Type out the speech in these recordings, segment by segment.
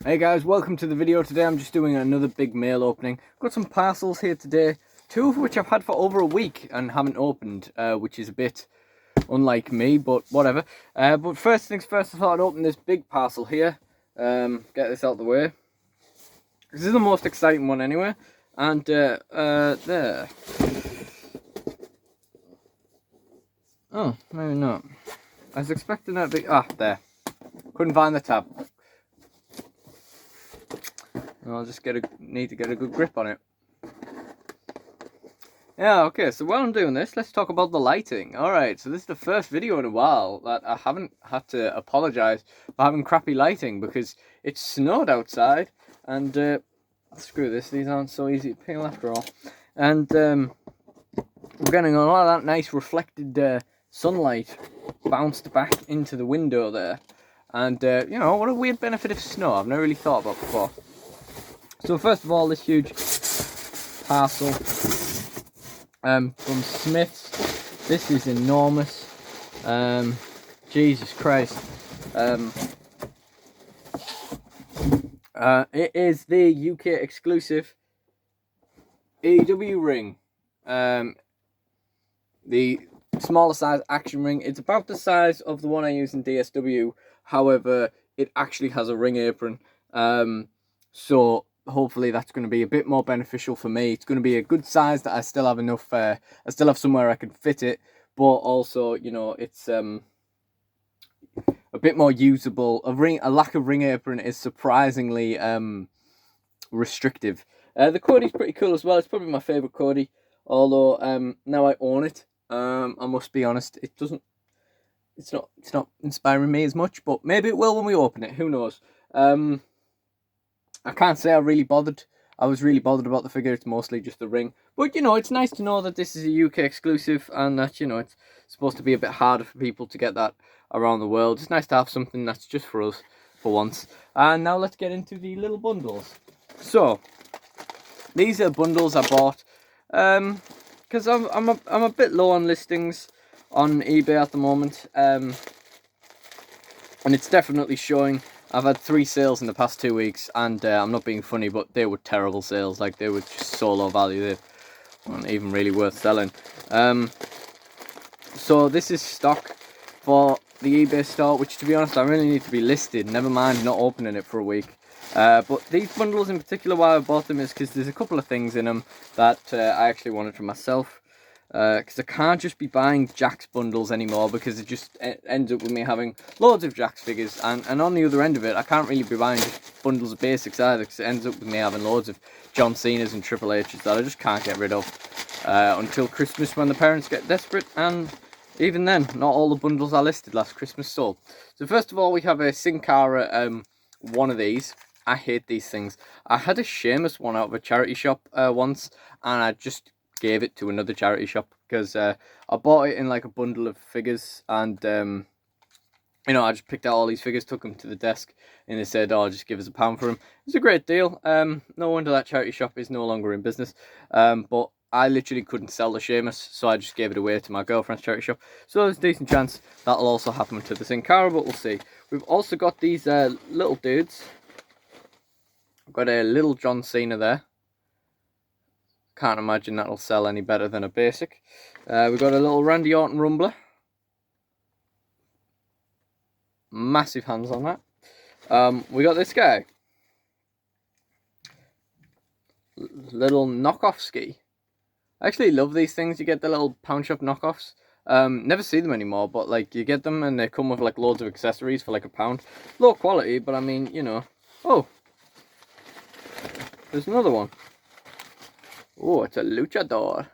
Hey guys, welcome to the video. Today I'm just doing another big mail opening. Got some parcels here today, two of which I've had for over a week and haven't opened, which is a bit unlike me, but whatever. But first things first, I thought I'd open this big parcel here. Get this out of the way. This is the most exciting one anyway. And there. Oh, maybe not. I was expecting that to be... there. Couldn't find the tab. I'll just need to get a good grip on it. Yeah, okay, so while I'm doing this, let's talk about the lighting. Alright, so this is the first video in a while that I haven't had to apologise for having crappy lighting, because it snowed outside, and screw this, these aren't so easy to peel after all. And we're getting a lot of that nice reflected sunlight bounced back into the window there. And, you know, what a weird benefit of snow I've never really thought about before. So first of all, this huge parcel from Smith's. This is enormous. Jesus Christ. It is the UK exclusive AEW ring. The smaller size action ring. It's about the size of the one I use in DSW. However, it actually has a ring apron. So hopefully that's going to be a bit more beneficial for me. It's going to be a good size that I still have enough, I still have somewhere I can fit it, but also, you know, it's a bit more usable. A lack of ring apron is surprisingly restrictive. The Cody's pretty cool as well. It's probably my favourite Cody, although now I own it, I must be honest, it's not inspiring me as much, but maybe it will when we open it, who knows. I can't say I was really bothered about the figure. It's mostly just the ring. But, you know, it's nice to know that this is a UK exclusive and that, you know, it's supposed to be a bit harder for people to get that around the world. It's nice to have something that's just for us for once. And now let's get into the little bundles. So, these are bundles I bought because I'm a bit low on listings on eBay at the moment. And it's definitely showing. I've had 3 sales in the past 2 weeks, and I'm not being funny, but they were terrible sales. Like, they were just so low value, they weren't even really worth selling. So this is stock for the eBay store, which, to be honest, I really need to be listed. Never mind not opening it for a week. But these bundles in particular, why I bought them is because there's a couple of things in them that I actually wanted for myself. Because I can't just be buying Jakks bundles anymore, because it just ends up with me having loads of Jakks figures, and on the other end of it, I can't really be buying just bundles of basics either, because it ends up with me having loads of John Cena's and Triple H's that I just can't get rid of until Christmas, when the parents get desperate, and even then, not all the bundles I listed last Christmas sold. So first of all, we have a Sin Cara, one of these. I hate these things. I had a Sheamus one out of a charity shop once, and I just gave it to another charity shop, because I bought it in like a bundle of figures, and you know, I just picked out all these figures, took them to the desk, and they said, oh, just give us £1 for them. It's a great deal. No wonder that charity shop is no longer in business. But I literally couldn't sell the Sheamus, so I just gave it away to my girlfriend's charity shop. So there's a decent chance that'll also happen to the Sin Cara, but we'll see. We've also got these little dudes. I've got a little John Cena there. Can't imagine that'll sell any better than a basic. We've got a little Randy Orton Rumbler. Massive hands on that. We got this guy. Little knockoff ski. I actually love these things. You get the little pound shop knockoffs. Never see them anymore, but like, you get them and they come with like loads of accessories for like £1. Low quality, but I mean, you know. Oh, there's another one. Oh, it's a luchador.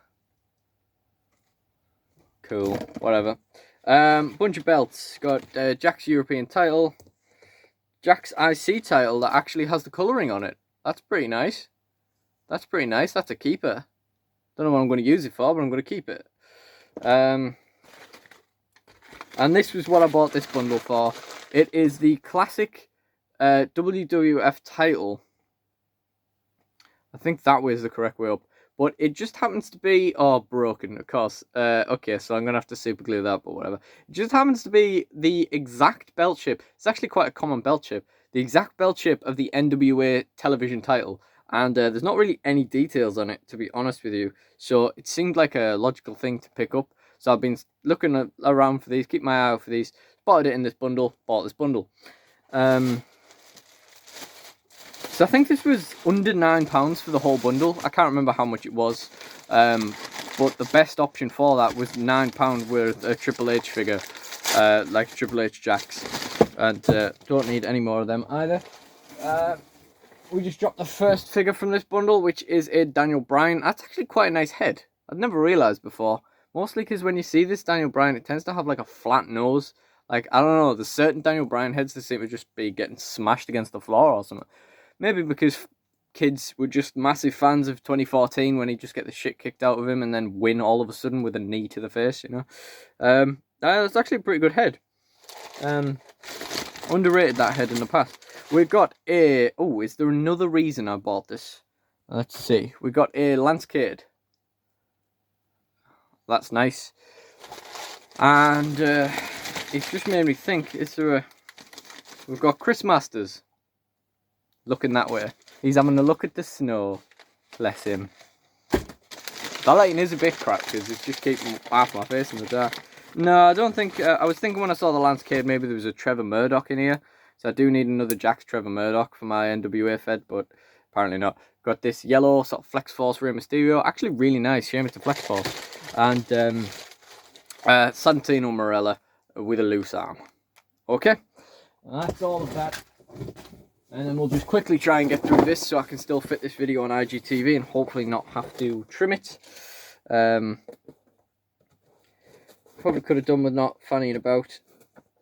Cool, whatever. Bunch of belts. Got Jakks European title. Jakks IC title that actually has the colouring on it. That's pretty nice. That's pretty nice. That's a keeper. Don't know what I'm going to use it for, but I'm going to keep it. And this was what I bought this bundle for. It is the classic WWF title. I think that way is the correct way up. But it just happens to be, oh, broken, of course. Okay, so I'm going to have to super glue that, but whatever. It just happens to be the exact belt shape. It's actually quite a common belt shape. the exact belt shape of the NWA television title. And there's not really any details on it, to be honest with you. So it seemed like a logical thing to pick up. So I've been looking around for these, keep my eye out for these. Spotted it in this bundle, bought this bundle. So I think this was under £9 for the whole bundle. I can't remember how much it was. But the best option for that was £9 with a Triple H figure. Like Triple H Jakks. And don't need any more of them either. We just dropped the first figure from this bundle, which is a Daniel Bryan. That's actually quite a nice head. I'd never realised before. Mostly because when you see this Daniel Bryan, it tends to have like a flat nose. Like, I don't know, there's certain Daniel Bryan heads that seem to just be getting smashed against the floor or something. Maybe because kids were just massive fans of 2014 when he just get the shit kicked out of him and then win all of a sudden with a knee to the face, you know. That's actually a pretty good head. Underrated that head in the past. We've got a... Oh, is there another reason I bought this? Let's see. We got a Lancade. That's nice. And it's just made me think, is there a... We've got Chris Masters. Looking that way. He's having a look at the snow. Bless him. That lighting is a bit cracked because it's just keeping half my face in the dark. No, I don't think... I was thinking when I saw the Lancade, maybe there was a Trevor Murdoch in here. So I do need another Jakks Trevor Murdoch for my NWA Fed, but apparently not. Got this yellow sort of Flex Force Rey Mysterio. Actually really nice. Shame it's a Flex Force. And Santino Marella with a loose arm. Okay. That's all of that. And then we'll just quickly try and get through this so I can still fit this video on IGTV and hopefully not have to trim it. Probably could have done with not fanning about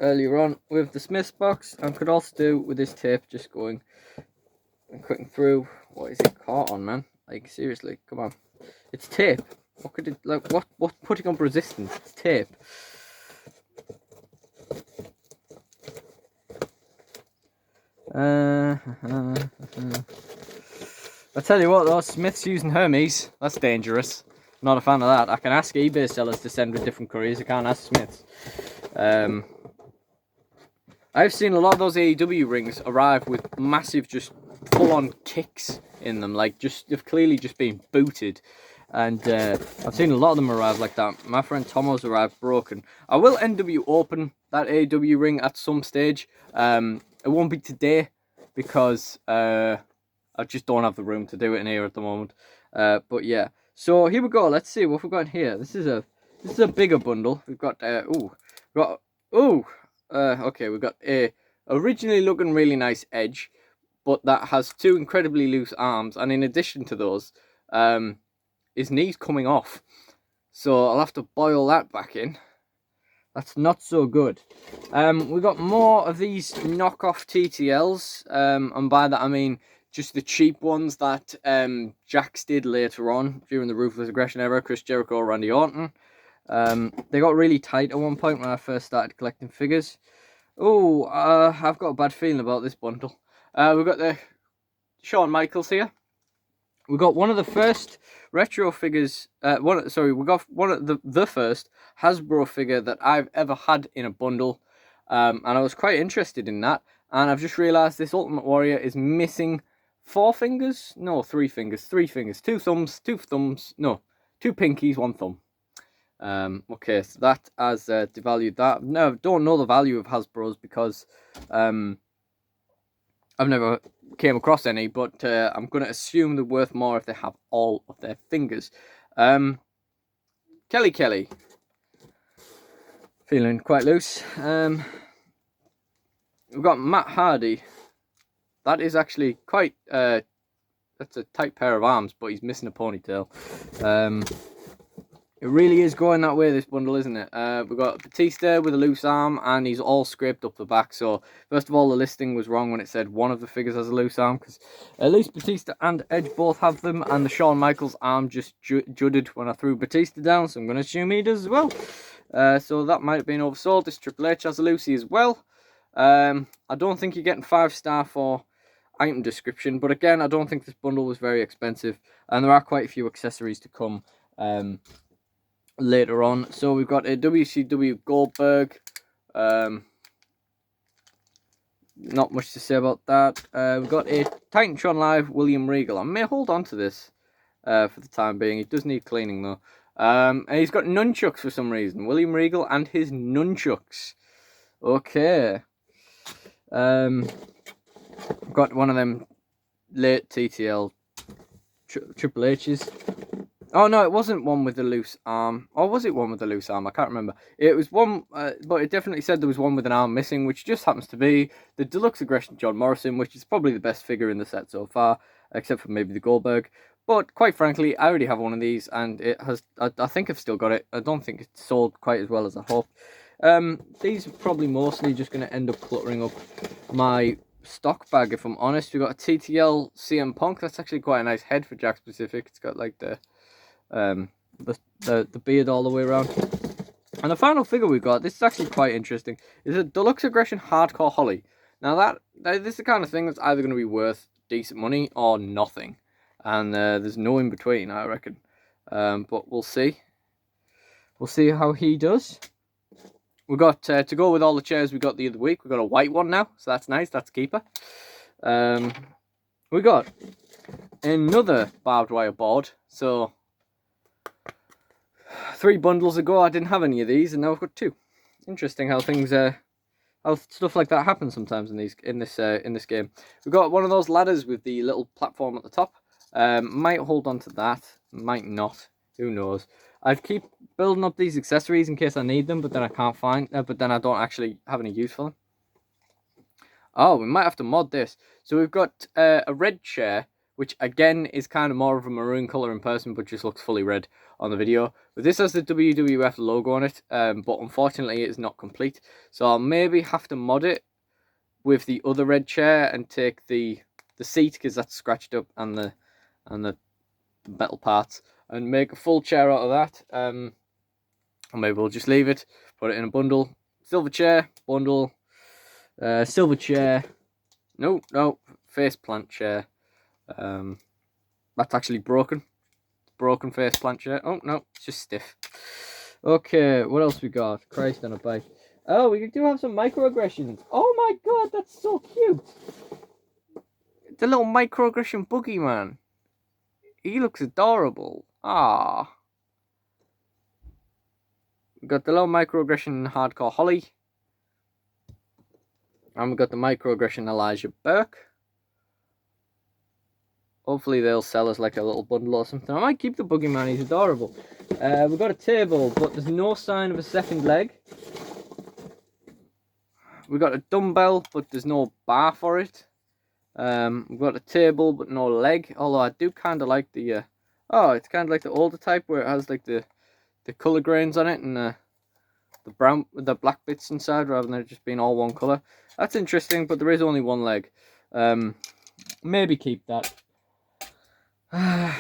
earlier on with the Smiths box, and could also do with this tape just going and cutting through. What is it caught on, man? Like, seriously, come on. It's tape. What could it, like, what's putting up resistance? It's tape. I tell you what though, Smiths using Hermes, that's dangerous. Not a fan of that. I can ask eBay sellers to send with different couriers, I can't ask Smiths. I've seen a lot of those AEW rings arrive with massive, just full-on kicks in them, like they've clearly just been booted. And I've seen a lot of them arrive like that. My friend Tomo's arrived broken. I will NW open that AEW ring at some stage. It won't be today because I just don't have the room to do it in here at the moment. But yeah, so here we go. Let's see what we've got here. This is a bigger bundle. We've got okay, we've got a originally looking really nice Edge, but that has two incredibly loose arms, and in addition to those, his knee's coming off. So I'll have to boil that back in. That's not so good. We got more of these knockoff TTLs, and by that I mean just the cheap ones that Jakks did later on during the Ruthless Aggression era. Chris Jericho, Randy Orton. They got really tight at one point when I first started collecting figures. Oh, I've got a bad feeling about this bundle. We've got the Shawn Michaels here. We got one of the first retro figures. We got one of the first Hasbro figure that I've ever had in a bundle, and I was quite interested in that. And I've just realised this Ultimate Warrior is missing 4 fingers. No, 3 fingers. 3 fingers. 2 thumbs. 2 thumbs. No, 2 pinkies, 1 thumb. Okay, so that has devalued that. No, I don't know the value of Hasbro's because I've never came across any, but I'm going to assume they're worth more if they have all of their fingers. Kelly. Feeling quite loose. We've got Matt Hardy. That is actually quite... that's a tight pair of arms, but he's missing a ponytail. It really is going that way, this bundle, isn't it? We've got Batista with a loose arm, and he's all scraped up the back. So, first of all, the listing was wrong when it said one of the figures has a loose arm, because at least Batista and Edge both have them, and the Shawn Michaels arm just judded when I threw Batista down, so I'm going to assume he does as well. So that might have been oversold. This Triple H has a Lucy as well. I don't think you're getting 5-star for item description, but again, I don't think this bundle was very expensive, and there are quite a few accessories to come later on. So we've got a WCW Goldberg, not much to say about that. We've got a Titantron Live William Regal. I may hold on to this for the time being. It does need cleaning though. And he's got nunchucks for some reason. William Regal and his nunchucks. Okay. Got one of them late TTL Triple H's. Oh no, it wasn't one with the loose arm. Or was it one with the loose arm? I can't remember. It was one, but it definitely said there was one with an arm missing, which just happens to be the Deluxe Aggression John Morrison, which is probably the best figure in the set so far, except for maybe the Goldberg. But quite frankly, I already have one of these, and it has. I think I've still got it. I don't think it's sold quite as well as I hoped. These are probably mostly just going to end up cluttering up my stock bag, if I'm honest. We've got a TTL CM Punk. That's actually quite a nice head for Jack specific. It's got like the beard all the way around. And the final figure we got, this is actually quite interesting, is a Deluxe Aggression Hardcore Holly. Now this is the kind of thing that's either going to be worth decent money or nothing, and there's no in between, I reckon. But we'll see how he does. We got to go with all the chairs we got the other week. We got a white one now, so that's nice. That's a keeper. We got another barbed wire board. So 3 bundles ago, I didn't have any of these, and now I've got 2. Interesting how things, how stuff like that happens sometimes in this game. We've got one of those ladders with the little platform at the top. Might hold on to that, might not. Who knows? I keep building up these accessories in case I need them, but then I can't find. But then I don't actually have any use for them. Oh, we might have to mod this. So we've got a red chair, which again is kind of more of a maroon color in person, but just looks fully red on the video. But this has the WWF logo on it, but unfortunately it's not complete. So I'll maybe have to mod it with the other red chair and take the seat, because that's scratched up, and the metal parts, and make a full chair out of that. Or maybe we'll just leave it, put it in a bundle. Silver chair, bundle. Silver chair. No, face plant chair. That's actually broken. Broken face plant chair. Oh no, it's just stiff. Okay, what else we got? Christ on a bike. Oh, we do have some microaggressions. Oh my god, that's so cute. The little microaggression boogeyman. He looks adorable. Ah. We got the little microaggression Hardcore Holly. And we got the microaggression Elijah Burke. Hopefully they'll sell us like a little bundle or something. I might keep the boogeyman, he's adorable. We've got a table, but there's no sign of a second leg. We've got a dumbbell, but there's no bar for it. We've got a table, but no leg. Although I do kind of like the... oh, it's kind of like the older type where it has like the colour grains on it and the brown with the black bits inside rather than it just being all one colour. That's interesting, but there is only one leg. Maybe keep that. Got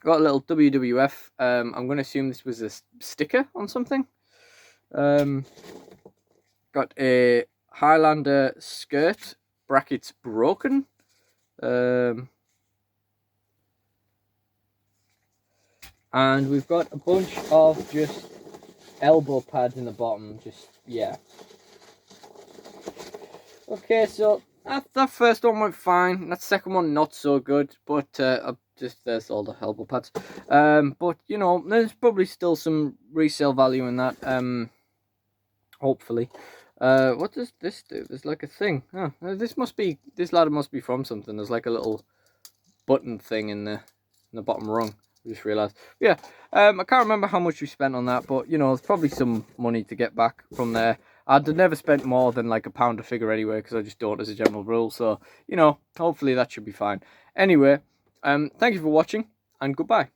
a little WWF. I'm going to assume this was a sticker on something. Got a Highlander skirt, brackets broken. And we've got a bunch of just elbow pads in the bottom. Just, yeah. Okay, so that first one went fine. That second one not so good, but there's all the elbow pads. But you know, there's probably still some resale value in that. Hopefully. What does this do? There's like a thing. Oh, this ladder must be from something. There's like a little button thing in the bottom rung. I just realised. Yeah, I can't remember how much we spent on that, but you know, there's probably some money to get back from there. I'd never spent more than like £1 a figure anyway, because I just don't as a general rule. So, you know, hopefully that should be fine. Anyway, thank you for watching, and goodbye.